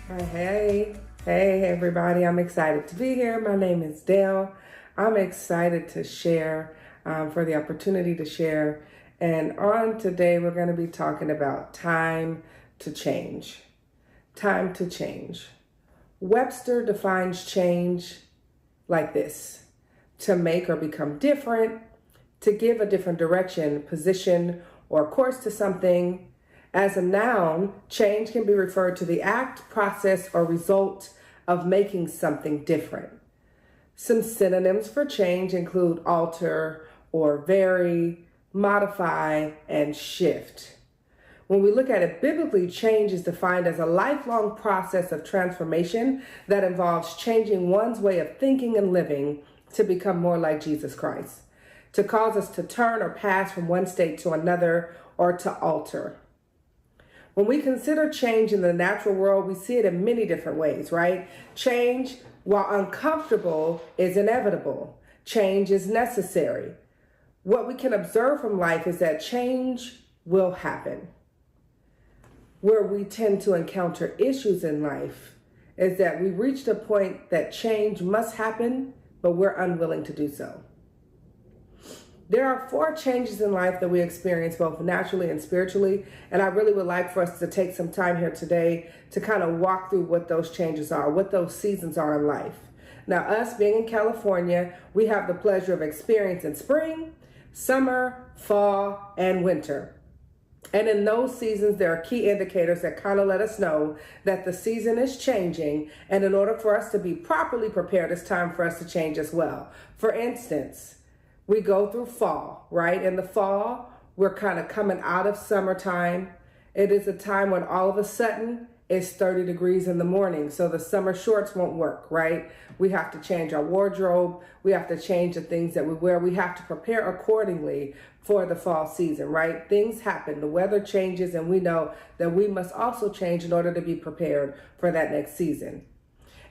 Hey, everybody. I'm excited to be here. My name is Dale. I'm excited to share, for the opportunity to share. And on today, we're going to be talking about time to change. Time to change. Webster defines change like this: to make or become different, to give a different direction, position, or course to something. As a noun, change can be referred to the act, process, or result of making something different. Some synonyms for change include alter or vary, modify, and shift. When we look at it biblically, change is defined as a lifelong process of transformation that involves changing one's way of thinking and living to become more like Jesus Christ, to cause us to turn or pass from one state to another, or to alter. When we consider change in the natural world, we see it in many different ways, right? Change, while uncomfortable, is inevitable. Change is necessary. What we can observe from life is that change will happen. Where we tend to encounter issues in life is that we reached a point that change must happen, but we're unwilling to do so. There are 4 changes in life that we experience both naturally and spiritually, and I really would like for us to take some time here today to kind of walk through what those changes are, what those seasons are in life. Now, us being in California, we have the pleasure of experiencing spring, summer, fall, and winter. And in those seasons, there are key indicators that kind of let us know that the season is changing, and in order for us to be properly prepared, it's time for us to change as well. For instance, we go through fall, right? In the fall, we're kind of coming out of summertime. It is a time when all of a sudden it's 30 degrees in the morning, so the summer shorts won't work, right? We have to change our wardrobe. We have to change the things that we wear. We have to prepare accordingly for the fall season, right? Things happen, the weather changes, and we know that we must also change in order to be prepared for that next season.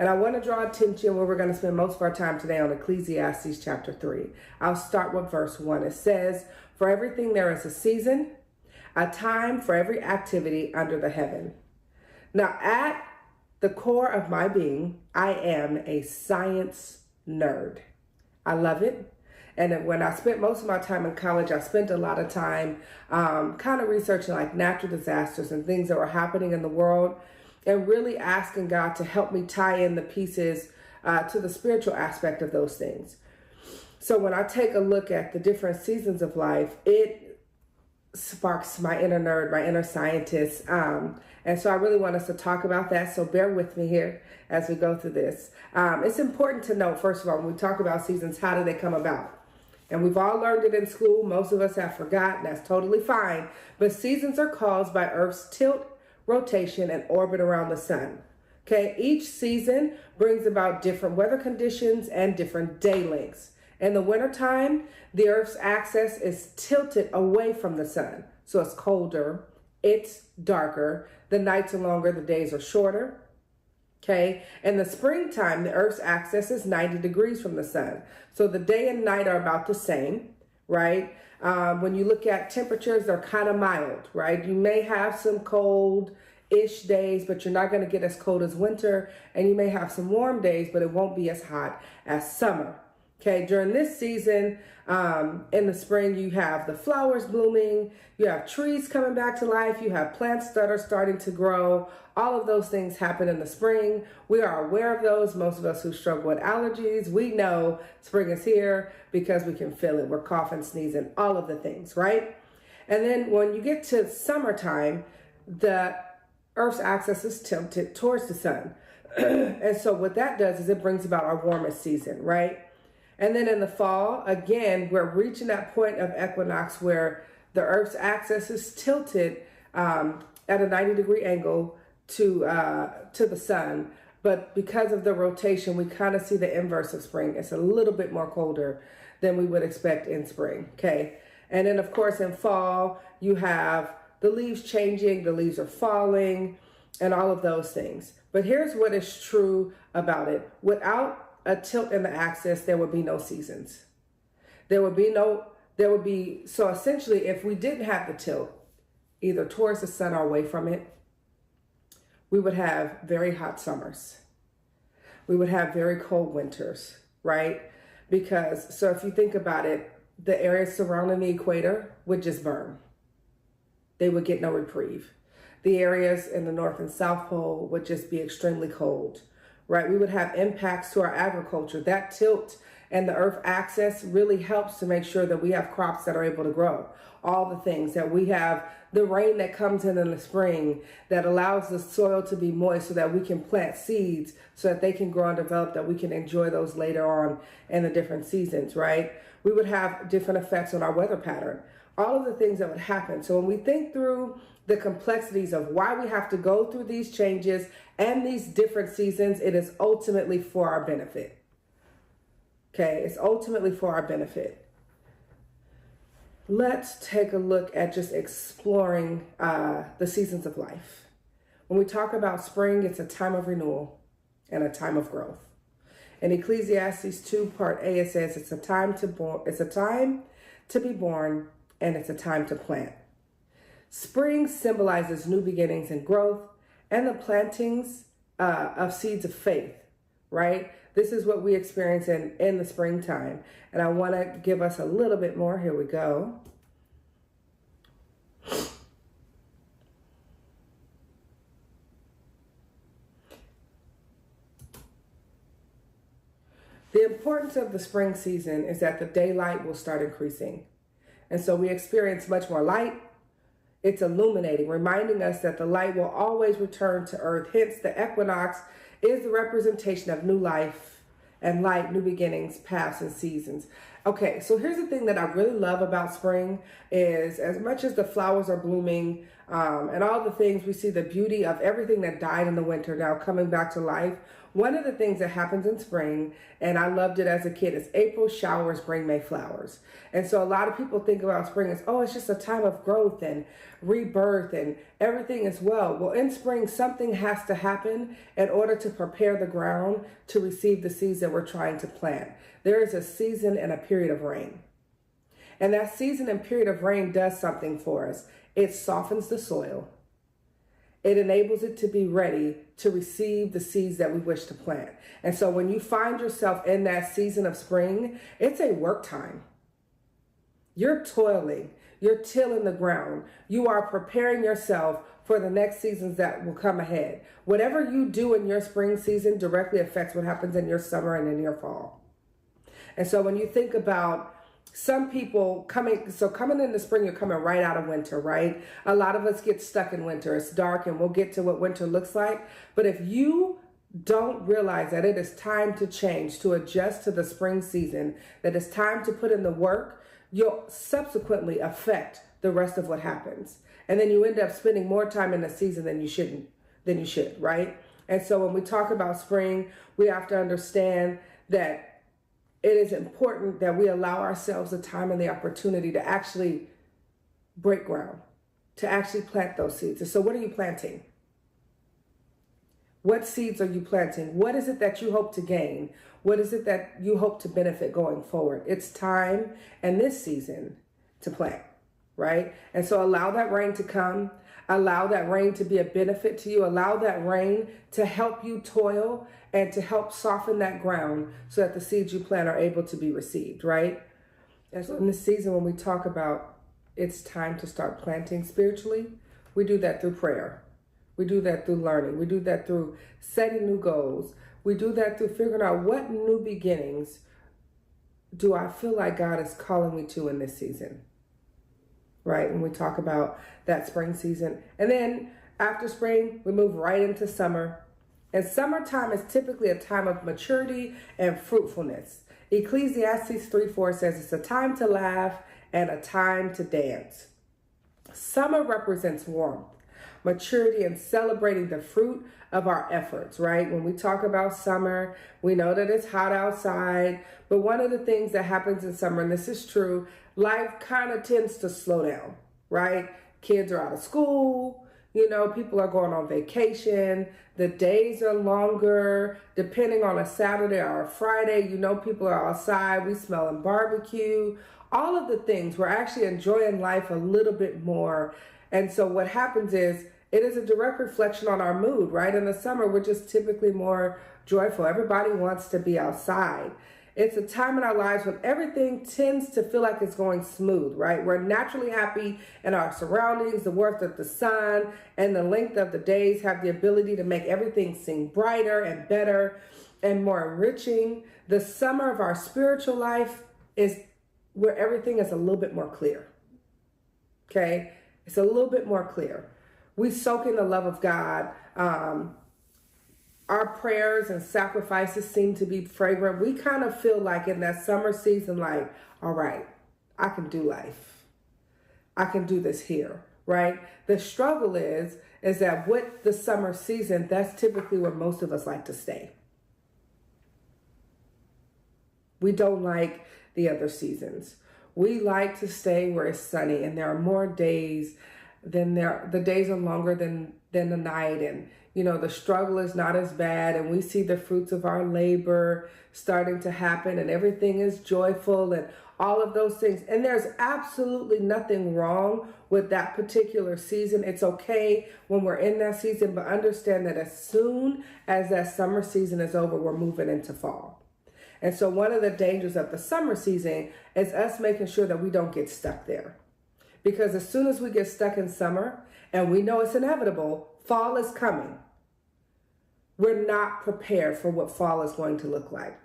And I want to draw attention where we're going to spend most of our time today on Ecclesiastes chapter 3. I'll start with verse 1. It says, "For everything there is a season, a time for every activity under the heaven." Now, at the core of my being, I am a science nerd. I love it. And when I spent most of my time in college, I spent a lot of time kind of researching like natural disasters and things that were happening in the world, and really asking God to help me tie in the pieces to the spiritual aspect of those things. So when I take a look at the different seasons of life, it sparks my inner nerd, my inner scientist. And so I really want us to talk about that. So bear with me here as we go through this. It's important to note, first of all, when we talk about seasons, how do they come about? And we've all learned it in school. Most of us have forgotten. That's totally fine. But seasons are caused by Earth's tilt, rotation, and orbit around the sun. Okay, each season brings about different weather conditions and different day lengths. In the wintertime, the Earth's axis is tilted away from the sun. So it's colder, it's darker, the nights are longer, the days are shorter. Okay, in the springtime, the Earth's axis is 90 degrees from the sun. So the day and night are about the same, right? When you look at temperatures, they're kind of mild, right? You may have some cold-ish days, but you're not going to get as cold as winter. And you may have some warm days, but it won't be as hot as summer. Okay, during this season, in the spring, you have the flowers blooming, you have trees coming back to life, you have plants that are starting to grow. All of those things happen in the spring. We are aware of those. Most of us who struggle with allergies, we know spring is here because we can feel it. We're coughing, sneezing, all of the things, right? And then when you get to summertime, the Earth's axis is tilted towards the sun. And so what that does is it brings about our warmest season, right? And then in the fall, again, we're reaching that point of equinox where the Earth's axis is tilted at a 90-degree angle to the sun. But because of the rotation, we kind of see the inverse of spring. It's a little bit more colder than we would expect in spring, okay? And then, of course, in fall, you have the leaves changing, the leaves are falling, and all of those things. But here's what is true about it. Without a tilt in the axis, there would be no seasons. So essentially, if we didn't have the tilt, either towards the sun or away from it, we would have very hot summers. We would have very cold winters, right? Because, so if you think about it, the areas surrounding the equator would just burn. They would get no reprieve. The areas in the North and South Pole would just be extremely cold, right? We would have impacts to our agriculture. That tilt and the earth axis really helps to make sure that we have crops that are able to grow. All the things that we have, the rain that comes in the spring that allows the soil to be moist so that we can plant seeds so that they can grow and develop, that we can enjoy those later on in the different seasons, right? We would have different effects on our weather pattern. All of the things that would happen. So when we think through the complexities of why we have to go through these changes and these different seasons, it is ultimately for our benefit. Okay, it's ultimately for our benefit. Let's take a look at just exploring the seasons of life. When we talk about spring, it's a time of renewal and a time of growth. In Ecclesiastes 2, part A, it says it's a time to be born, and it's a time to plant. Spring symbolizes new beginnings and growth and the plantings of seeds of faith, right? This is what we experience in the springtime. And I want to give us a little bit more. Here we go. The importance of the spring season is that the daylight will start increasing. And so we experience much more light. It's illuminating, reminding us that the light will always return to earth. Hence, the equinox is the representation of new life and light, new beginnings, paths, and seasons. Okay, so here's the thing that I really love about spring is, as much as the flowers are blooming and all the things, we see the beauty of everything that died in the winter now coming back to life. One of the things that happens in spring, and I loved it as a kid, is April showers bring May flowers. And so a lot of people think about spring as, oh, it's just a time of growth and rebirth and everything as well. Well, in spring, something has to happen in order to prepare the ground to receive the seeds that we're trying to plant. There is a season and a period of rain. And that season and period of rain does something for us. It softens the soil. It enables it to be ready to receive the seeds that we wish to plant. And so when you find yourself in that season of spring, it's a work time. You're toiling, you're tilling the ground. You are preparing yourself for the next seasons that will come ahead. Whatever you do in your spring season directly affects what happens in your summer and in your fall. And so when you think about some people coming in the spring, you're coming right out of winter, right? A lot of us get stuck in winter. It's dark, and we'll get to what winter looks like. But if you don't realize that it is time to change, to adjust to the spring season, that it's time to put in the work, you'll subsequently affect the rest of what happens. And then you end up spending more time in the season than you should, right? And so when we talk about spring, we have to understand that it is important that we allow ourselves the time and the opportunity to actually break ground, to actually plant those seeds. And so what are you planting? What seeds are you planting? What is it that you hope to gain? What is it that you hope to benefit going forward? It's time and this season to plant, right? And so allow that rain to come. Allow that rain to be a benefit to you. Allow that rain to help you toil and to help soften that ground so that the seeds you plant are able to be received, right? And so in this season, when we talk about it's time to start planting spiritually, we do that through prayer. We do that through learning. We do that through setting new goals. We do that through figuring out what new beginnings do I feel like God is calling me to in this season, right? When we talk about that spring season. And then after spring, we move right into summer. And summertime is typically a time of maturity and fruitfulness. Ecclesiastes 3:4 says it's a time to laugh and a time to dance. Summer represents warmth, maturity, and celebrating the fruit of our efforts, right? When we talk about summer, we know that it's hot outside, but one of the things that happens in summer, and this is true, life kind of tends to slow down, right? Kids are out of school, people are going on vacation, the days are longer, depending on a Saturday or a Friday, people are outside, we smelling barbecue, all of the things, we're actually enjoying life a little bit more. And so what happens is it is a direct reflection on our mood, right? In the summer, we're just typically more joyful. Everybody wants to be outside. It's a time in our lives when everything tends to feel like it's going smooth, right? We're naturally happy in our surroundings. The warmth of the sun and the length of the days have the ability to make everything seem brighter and better and more enriching. The summer of our spiritual life is where everything is a little bit more clear. Okay? It's a little bit more clear. We soak in the love of God. Our prayers and sacrifices seem to be fragrant. We kind of feel like in that summer season, like, all right, I can do life. I can do this here, right? The struggle is that with the summer season, that's typically where most of us like to stay. We don't like the other seasons. We like to stay where it's sunny, and there are more days the days are longer than the night, and the struggle is not as bad, and we see the fruits of our labor starting to happen, and everything is joyful and all of those things. And there's absolutely nothing wrong with that particular season. It's okay when we're in that season, but understand that as soon as that summer season is over, we're moving into fall. And so one of the dangers of the summer season is us making sure that we don't get stuck there. Because as soon as we get stuck in summer, and we know it's inevitable, fall is coming, we're not prepared for what fall is going to look like.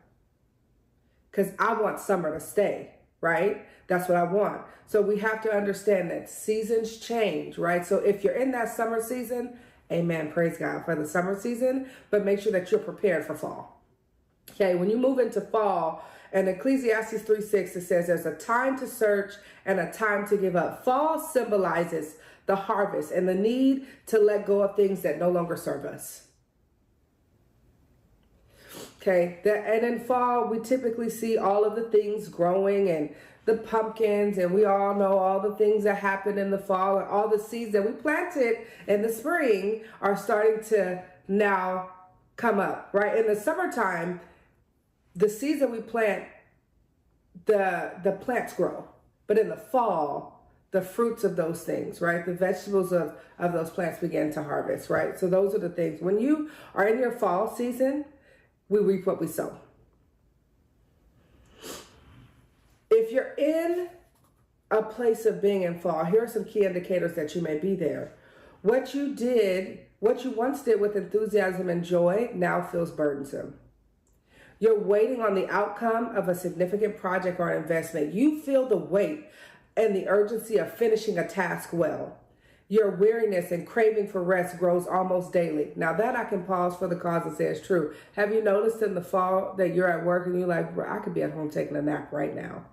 Because I want summer to stay, right? That's what I want. So we have to understand that seasons change, right? So if you're in that summer season, amen, praise God for the summer season, but make sure that you're prepared for fall. Okay, when you move into fall, in Ecclesiastes 3:6, it says there's a time to search and a time to give up. Fall symbolizes the harvest and the need to let go of things that no longer serve us. Okay, and in fall, we typically see all of the things growing and the pumpkins, and we all know all the things that happen in the fall, and all the seeds that we planted in the spring are starting to now come up, right? In the summertime, the seeds that we plant, the plants grow. But in the fall, the fruits of those things, right? The vegetables of those plants begin to harvest, right? So those are the things. When you are in your fall season, we reap what we sow. If you're in a place of being in fall, here are some key indicators that you may be there. What you once did with enthusiasm and joy now feels burdensome. You're waiting on the outcome of a significant project or investment. You feel the weight and the urgency of finishing a task well. Your weariness and craving for rest grows almost daily. Now that I can pause for the cause and say it's true. Have you noticed in the fall that you're at work and you're like, bro, I could be at home taking a nap right now?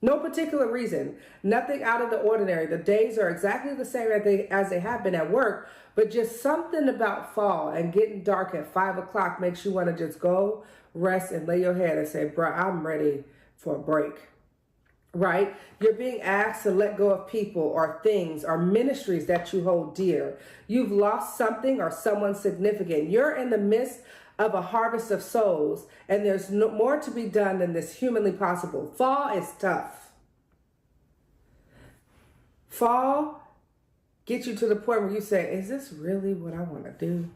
No particular reason, nothing out of the ordinary. The days are exactly the same as they have been at work, but just something about fall and getting dark at 5 o'clock makes you want to just go rest and lay your head and say, bro, I'm ready for a break, right? You're being asked to let go of people or things or ministries that you hold dear. You've lost something or someone significant. You're in the midst of a harvest of souls, and there's more to be done than this humanly possible. Fall is tough. Fall gets you to the point where you say, is this really what I want to do?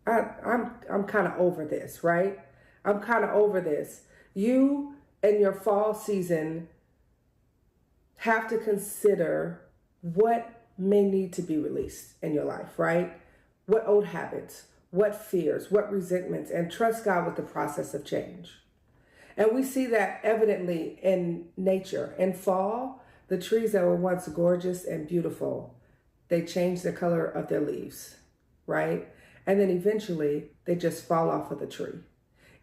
I'm kind of over this, right? I'm kind of over this. You and your fall season have to consider what may need to be released in your life, right? What old habits, what fears, what resentments, and trust God with the process of change. And we see that evidently in nature. In fall, the trees that were once gorgeous and beautiful, they change the color of their leaves, right? And then eventually they just fall off of the tree.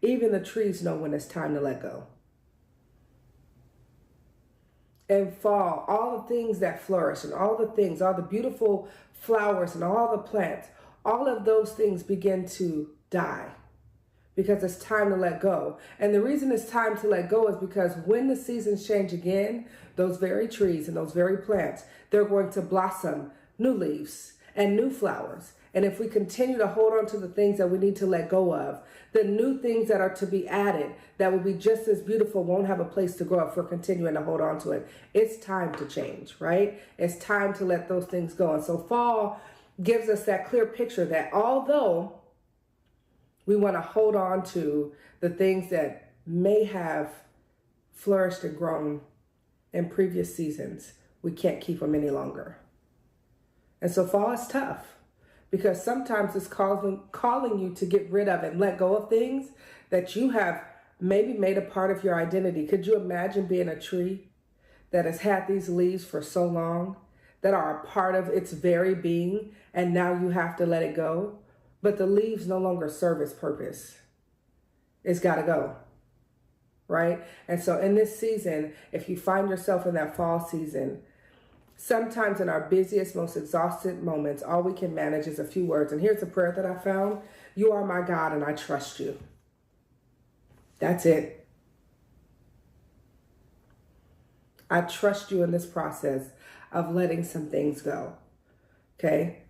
Even the trees know when it's time to let go. In fall, all the things that flourish and all the beautiful flowers and all the plants, all of those things begin to die because it's time to let go. And the reason it's time to let go is because when the seasons change again, those very trees and those very plants, they're going to blossom new leaves and new flowers. And if we continue to hold on to the things that we need to let go of, the new things that are to be added that will be just as beautiful won't have a place to grow if we're continuing to hold on to it. It's time to change, right? It's time to let those things go. And so fall gives us that clear picture that although we want to hold on to the things that may have flourished and grown in previous seasons, we can't keep them any longer. And so fall is tough because sometimes it's calling you to get rid of and let go of things that you have maybe made a part of your identity. Could you imagine being a tree that has had these leaves for so long, that are a part of its very being, and now you have to let it go? But the leaves no longer serve its purpose. It's got to go, right? And so in this season, if you find yourself in that fall season, sometimes in our busiest, most exhausted moments, all we can manage is a few words. And here's a prayer that I found. You are my God and I trust you. That's it. I trust you in this process of letting some things go. Okay?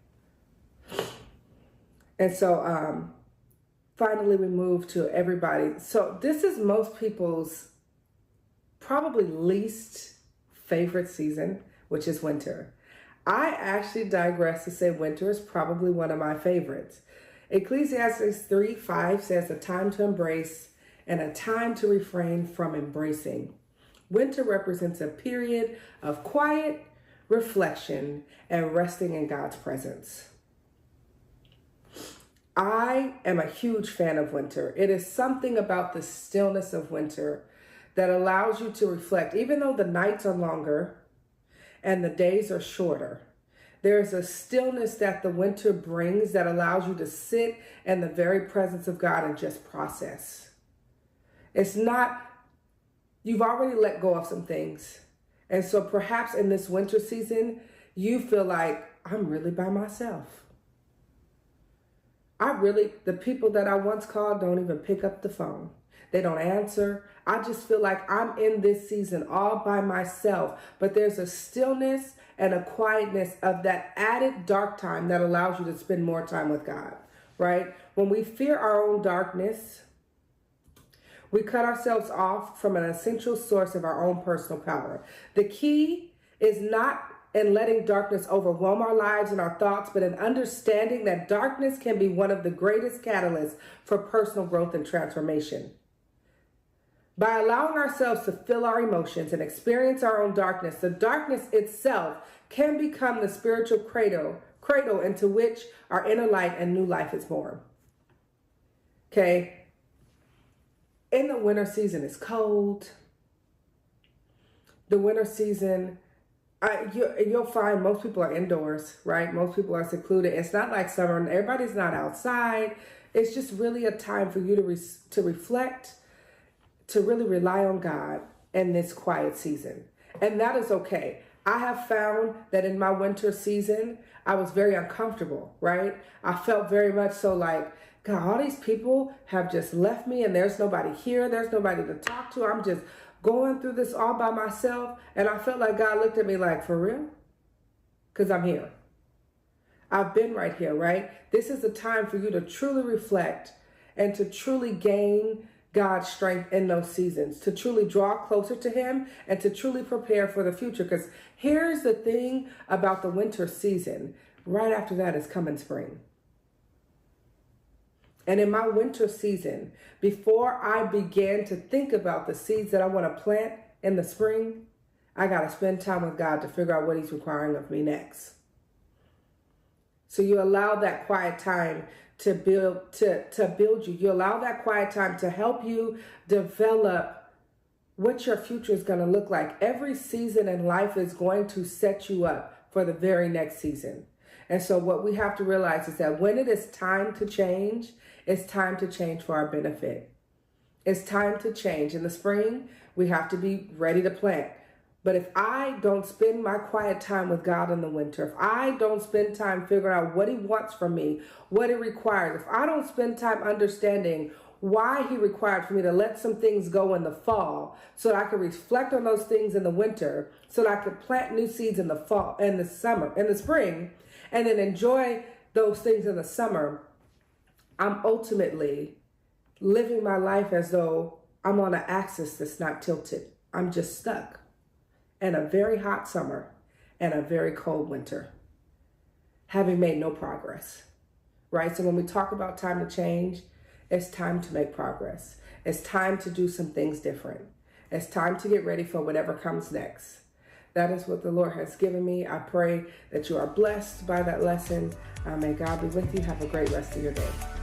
And so finally we move to everybody. So this is most people's probably least favorite season, which is winter. I actually digress to say winter is probably one of my favorites. Ecclesiastes 3:5 says a time to embrace and a time to refrain from embracing. Winter represents a period of quiet reflection and resting in God's presence. I am a huge fan of winter. It is something about the stillness of winter that allows you to reflect. Even though the nights are longer and the days are shorter, there's a stillness that the winter brings that allows you to sit in the very presence of God and just process. It's not, you've already let go of some things. And so perhaps in this winter season, you feel like, I'm really by myself. The people that I once called don't even pick up the phone. They don't answer. I just feel like I'm in this season all by myself. But there's a stillness and a quietness of that added dark time that allows you to spend more time with God, right? When we fear our own darkness, we cut ourselves off from an essential source of our own personal power. The key is not in letting darkness overwhelm our lives and our thoughts, but in understanding that darkness can be one of the greatest catalysts for personal growth and transformation. By allowing ourselves to feel our emotions and experience our own darkness, the darkness itself can become the spiritual cradle into which our inner light and new life is born. Okay? In the winter season, it's cold. The winter season, you'll find most people are indoors, right? Most people are secluded. It's not like summer and everybody's not outside. It's just really a time for you to reflect, to really rely on God in this quiet season. And that is okay. I have found that in my winter season, I was very uncomfortable, right? I felt very much so like, God, all these people have just left me and there's nobody here. There's nobody to talk to. I'm just going through this all by myself. And I felt like God looked at me like, for real? Because I'm here. I've been right here, right? This is the time for you to truly reflect and to truly gain God's strength in those seasons, to truly draw closer to Him and to truly prepare for the future. Because here's the thing about the winter season. Right after that is coming spring. And in my winter season, before I began to think about the seeds that I want to plant in the spring, I got to spend time with God to figure out what He's requiring of me next. So you allow that quiet time to build you. You allow that quiet time to help you develop what your future is going to look like. Every season in life is going to set you up for the very next season. And so what we have to realize is that when it is time to change, it's time to change for our benefit. It's time to change. In the spring, we have to be ready to plant. But if I don't spend my quiet time with God in the winter, if I don't spend time figuring out what He wants from me, what it requires, if I don't spend time understanding why He required for me to let some things go in the fall so that I could reflect on those things in the winter, so that I could plant new seeds in the fall, in the summer, in the spring, and then enjoy those things in the summer, I'm ultimately living my life as though I'm on an axis that's not tilted. I'm just stuck in a very hot summer and a very cold winter, having made no progress, right? So when we talk about time to change, it's time to make progress. It's time to do some things different. It's time to get ready for whatever comes next. That is what the Lord has given me. I pray that you are blessed by that lesson. May God be with you. Have a great rest of your day.